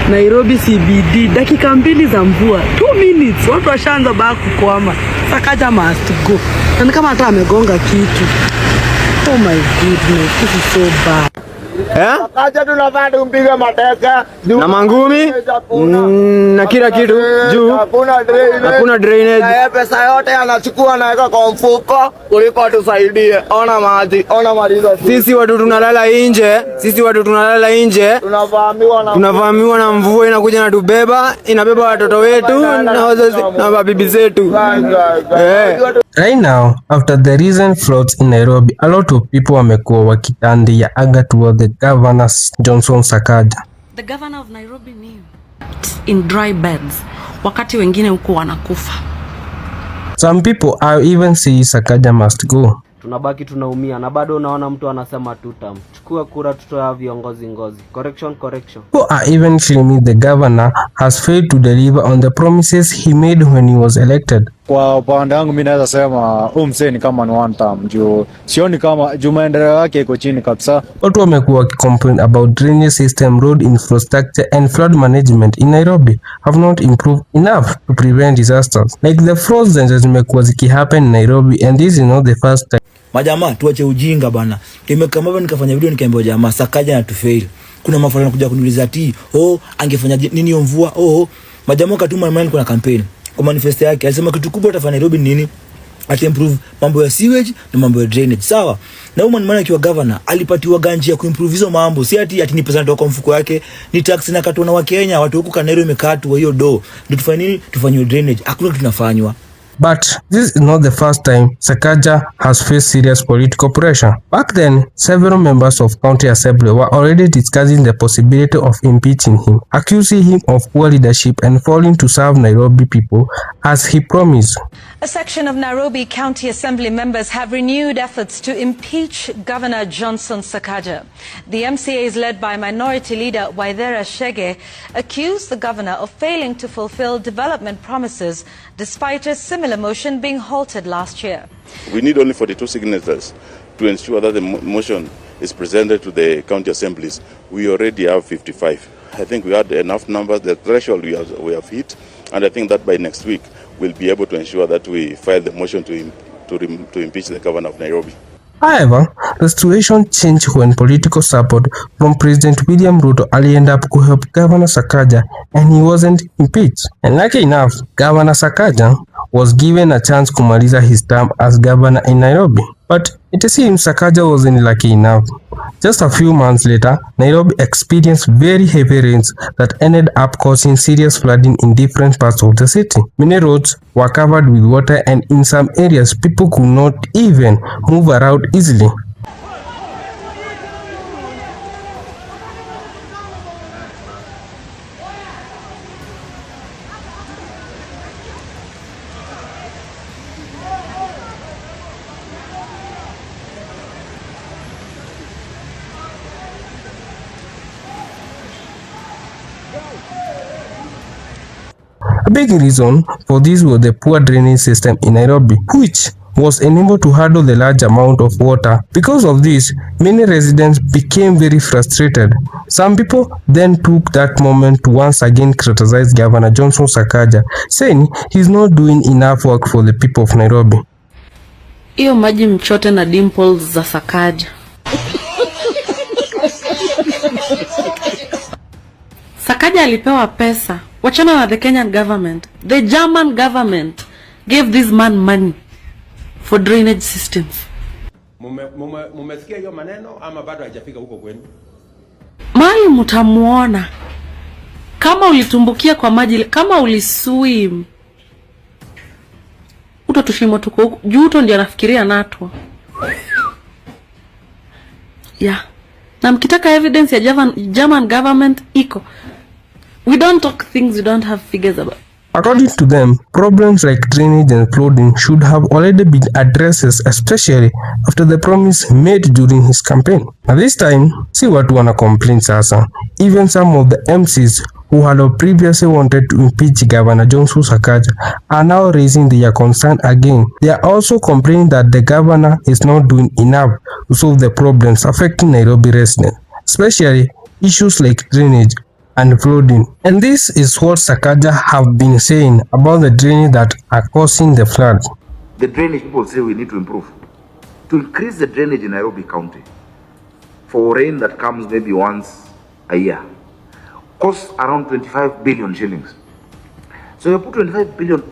Nairobi CBD, dakika 2 za mvua, 2 minutes, watu washaanza baa kukwama. Sakaja must go. Na kama hata amegonga kitu. Oh my goodness, this is so bad. Sakaja tunafaa tumpiga mateka na mangumi na kila kitu juu hakuna drainage. Na pesa yote anachukua anaweka kwa mfuko kuliko tusaidie. Ona maji, ona mariza. Sisi watu tunalala nje, tunavamiwa na mvua inakuja na tubeba, inabeba watoto wetu na wazazi na mabibi zetu. Right now, after the recent floods in Nairobi, a lot of people wamekuwa wakitandia anga toward the governor Johnson Sakaja. The governor of Nairobi knew in dry beds, wakati wengine huko wanakufa. Some people are even saying Sakaja must go. Tunabaki tunaumia na bado unaona mtu anasema tutam. Chukua kura tutoa viongozi ngozi. Correction. People are even claiming the governor has failed to deliver on the promises he made when he was elected. Kwa upande wangu mimi naweza sema msee ni kama ni one term juu sioni kama maendeleo yake iko chini kabisa. Watu wamekuwa wakicomplain about drainage system, road infrastructure and flood management in Nairobi have not improved enough to prevent disasters. Like the floods that zimekuwa zikihappen in Nairobi, and this is not the first time. Majamaa tuache ujinga bana. Kama baba nikafanya video nikaambia jamaa Sakaja na tufail. Kuna mafara yanakuja kuniuliza angefanya nini hiyo mvua? Majamaa katuma maneno kuna campaign. Kwa manifesto yake alisema kitu kubwa atafanya Nairobi nini? Ati improve mambo ya sewage na mambo ya drainage. Sawa. Na huyu man akiwa governor alipatiwa ganji ya kuimprove hizo mambo. Si ati ni pesa ndio kwa mfuko yake, ni tax na katona wa Kenya, watu huko Nairobi imekatwa hiyo do. Ndio tufanye nini? Tufanye drainage. Hakuna kitu tunafanywa. But this is not the first time Sakaja has faced serious political pressure. Back then, several members of county assembly were already discussing the possibility of impeaching him, accusing him of poor leadership and failing to serve Nairobi people as he promised. A section of Nairobi County Assembly members have renewed efforts to impeach Governor Johnson Sakaja. The MCAs, led by Minority Leader Waithera Chege, accused the governor of failing to fulfill development promises despite a similar motion being halted last year. We need only 42 signatures to ensure that the motion is presented to the county assemblies. We already have 55. I think we had enough numbers. The threshold we have hit, and I think that by next week we'll be able to ensure that we file the motion to impeach the governor of Nairobi. However, the situation changed when political support from President William Ruto ended up to help Governor Sakaja, and he wasn't impeached. And lucky enough, Governor Sakaja was given a chance to kumaliza his term as governor in Nairobi. But it seems Sakaja wasn't lucky enough. Just a few months later, Nairobi experienced very heavy rains that ended up causing serious flooding in different parts of the city. Many roads were covered with water, and in some areas, people could not even move around easily. A big reason for this was the poor drainage system in Nairobi, which was unable to handle the large amount of water. Because of this, many residents became very frustrated. Some people then took that moment to once again criticize Governor Johnson Sakaja, saying he's not doing enough work for the people of Nairobi. Iyo maji mchote na dimples za Sakaja. Sakaja alipewa pesa. Wachana na the Kenyan government. The German government gave this man money for drainage systems. Mumesikia hiyo maneno ama bado haijafika huko kwenu? Mali mtamuona. Kama ulitumbukia kwa maji, kama uliswim, utatushimwa tuko huko. Juto ndiye anafikiria natwa. Yeah. Na mkitaka evidence ya German government iko. We don't talk things we don't have figures about. According to them, problems like drainage and flooding should have already been addressed, especially after the promise made during his campaign. At this time, see what wanna complain sasa. Even some of the MCs who had previously wanted to impeach Governor Johnson Sakaja are now raising their concern again. They are also complaining that the governor is not doing enough to solve the problems affecting Nairobi residents, especially issues like drainage and flooding. And this is what Sakaja have been saying about the drainage that are causing the flood. The drainage people say we need to improve. To increase the drainage in Nairobi County for rain that comes maybe once a year costs around 25 billion shillings. So you put 25 billion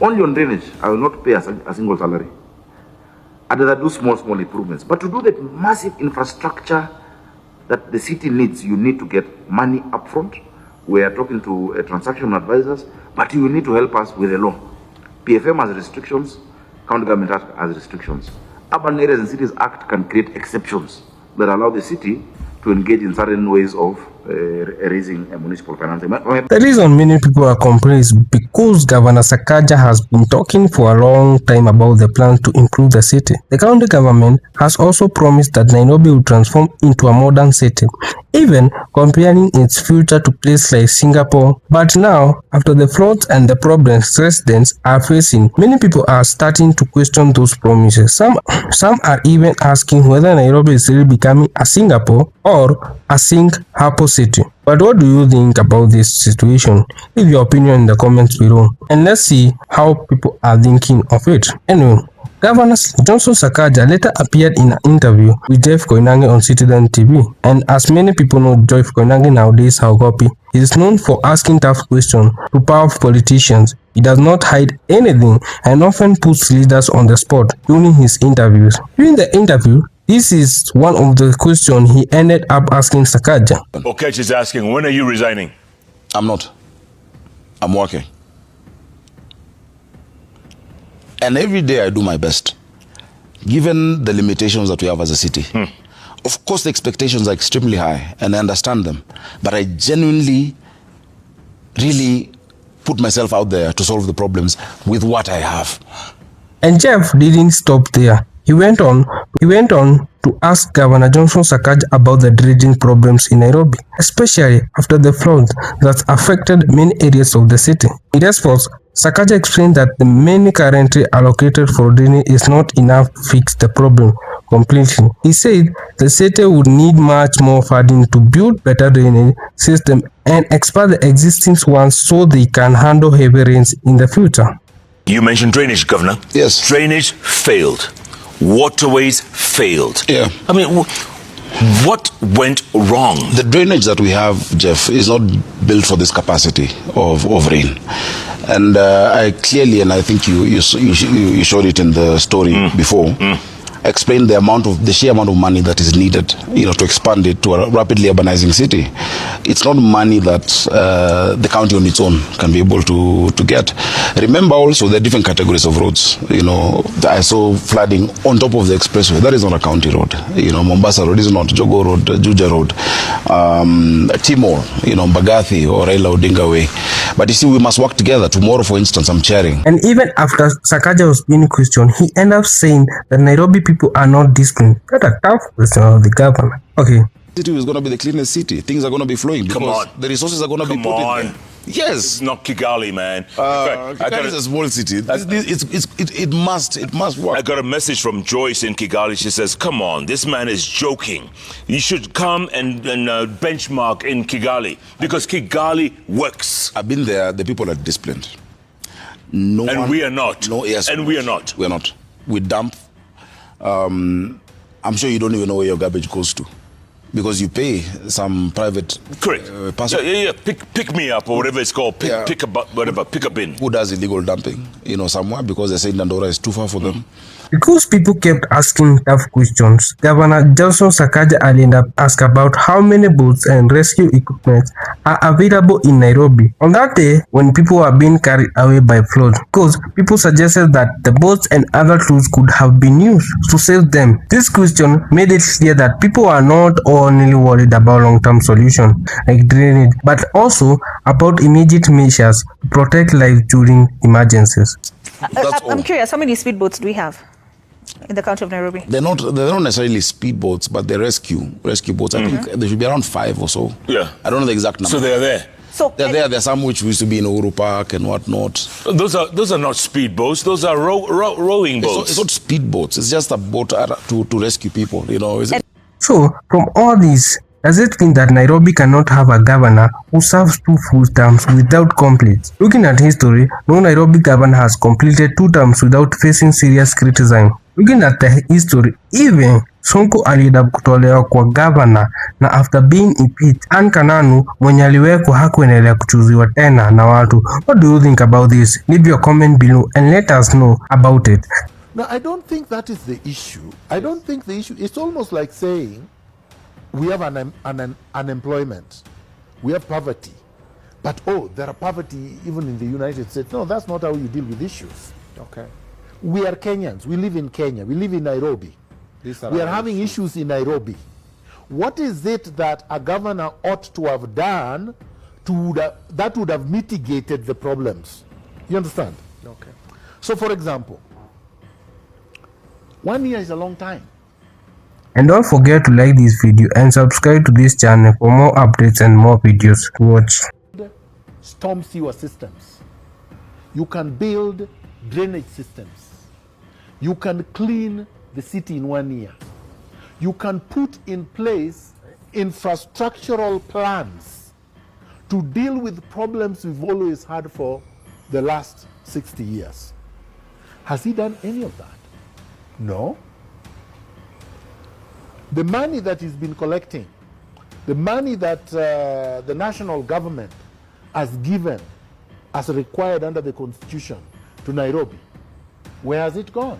only on drainage, I will not pay a single salary. I'd rather do small improvements. But to do that massive infrastructure that the city needs, you need to get money upfront. We are talking to transaction advisors, but you need to help us with the law. PFM has restrictions, county government has restrictions. Urban Areas and Cities Act can create exceptions that allow the city to engage in certain ways of raising a municipal financing. The reason many people are complaining is because Governor Sakaja has been talking for a long time about the plan to improve the city. The county government has also promised that Nairobi will transform into a modern city, even comparing its future to places like Singapore. But now, after the floods and the problems residents are facing, many people are starting to question those promises. Some are even asking whether Nairobi is really becoming a Singapore or a Singapore city. But what do you think about this situation? Leave your opinion in the comments below, and let's see how people are thinking of it. Anyway, Governor Johnson Sakaja later appeared in an interview with Jeff Koinange on Citizen TV. And as many people know, Jeff Koinange nowadays, Haogopi, he is known for asking tough questions to powerful politicians. He does not hide anything and often puts leaders on the spot during his interviews. During the interview, this is one of the questions he ended up asking Sakaja. Okech is asking, when are you resigning? I'm not. I'm working. And every day I do my best, given the limitations that we have as a city. Of course, the expectations are extremely high, and I understand them. But I genuinely, really put myself out there to solve the problems with what I have. And Jeff didn't stop there. He went on to ask Governor Johnson Sakaja about the dredging problems in Nairobi, especially after the floods that affected many areas of the city. In response, Sakaja explained that the money currently allocated for drainage is not enough to fix the problem completely. He said the city would need much more funding to build better drainage system and expand the existing ones so they can handle heavy rains in the future. You mentioned drainage, Governor. Yes. Drainage failed. Waterways failed. Yeah. I mean, what went wrong? The drainage that we have, Jeff, is not built for this capacity of rain. And I clearly, and I think you showed it in the story before, explain the sheer amount of money that is needed, to expand it to a rapidly urbanizing city. It's not money that the county on its own can be able to get. Remember also the different categories of roads. I saw flooding on top of the expressway. That is not a county road. Mombasa Road is not, Jogo Road, Juja Road, Timor, Mbagathi or Raila Odinga Way. But you see, we must work together. Tomorrow, for instance, I'm chairing. And even after Sakaja was being questioned, he ended up saying that Nairobi people are not disciplined. That's a tough question of the governor. Okay. City is going to be the cleanest city. Things are going to be flowing because the resources are going to be put in there. Yes. It's not Kigali, man. Kigali is a small city. It must work. I got a message from Joyce in Kigali. She says, come on, this man is joking. You should come and benchmark in Kigali because Kigali works. I've been there. The people are disciplined. We are not. We are not. We're not. We dump. I'm sure you don't even know where your garbage goes to, because you pay some private person. Yeah. Pick me up or whatever it's called. Pick a bin. Who does illegal dumping? Somewhere, because they say Dandora is too far for them. Because people kept asking tough questions, Governor Johnson Sakaja ended up asked about how many boats and rescue equipment are available in Nairobi on that day when people were being carried away by flood, because people suggested that the boats and other tools could have been used to save them. This question made it clear that people are not only worried about long-term solutions like drainage, but also about immediate measures to protect lives during emergencies. I'm curious, how many speedboats do we have in the county of Nairobi? They're not necessarily speedboats, but they're rescue boats. I think there should be around 5 or so. Yeah. I don't know the exact number. So they're there. They're there. There's some which used to be in Uhuru Park and whatnot. Those are not speedboats. Those are rowing boats. It's not speedboats. It's just a boat to rescue people. So from all these, Does it mean that Nairobi cannot have a governor who serves 2 full terms without complaints? Looking at history, no Nairobi governor has completed 2 terms without facing serious criticism. Looking at the history, even Sonko alienda kutolewa kwa governor na after being impeached, Anne Kananu mwenye aliwekwa hakuendelea kuchuziwa tena na watu. What do you think about this? Leave your comment below and let us know about it. No, I don't think that is the issue. I don't think the issue, it's almost like saying we have unemployment, we have poverty, but there are poverty even in the United States. No, that's not how you deal with issues. Okay. We are Kenyans, we live in Kenya, we live in Nairobi. We are having issues in Nairobi. What is it that a governor ought to have done that would have mitigated the problems? You understand? Okay. So for example, 1 year is a long time. And don't forget to like this video and subscribe to this channel for more updates and more videos to watch. Storm sewer systems. You can build drainage systems. You can clean the city in 1 year. You can put in place infrastructural plans to deal with problems we've always had for the last 60 years. Has he done any of that? No. The money that he's been collecting, the money that the national government has given as required under the Constitution to Nairobi, where has it gone?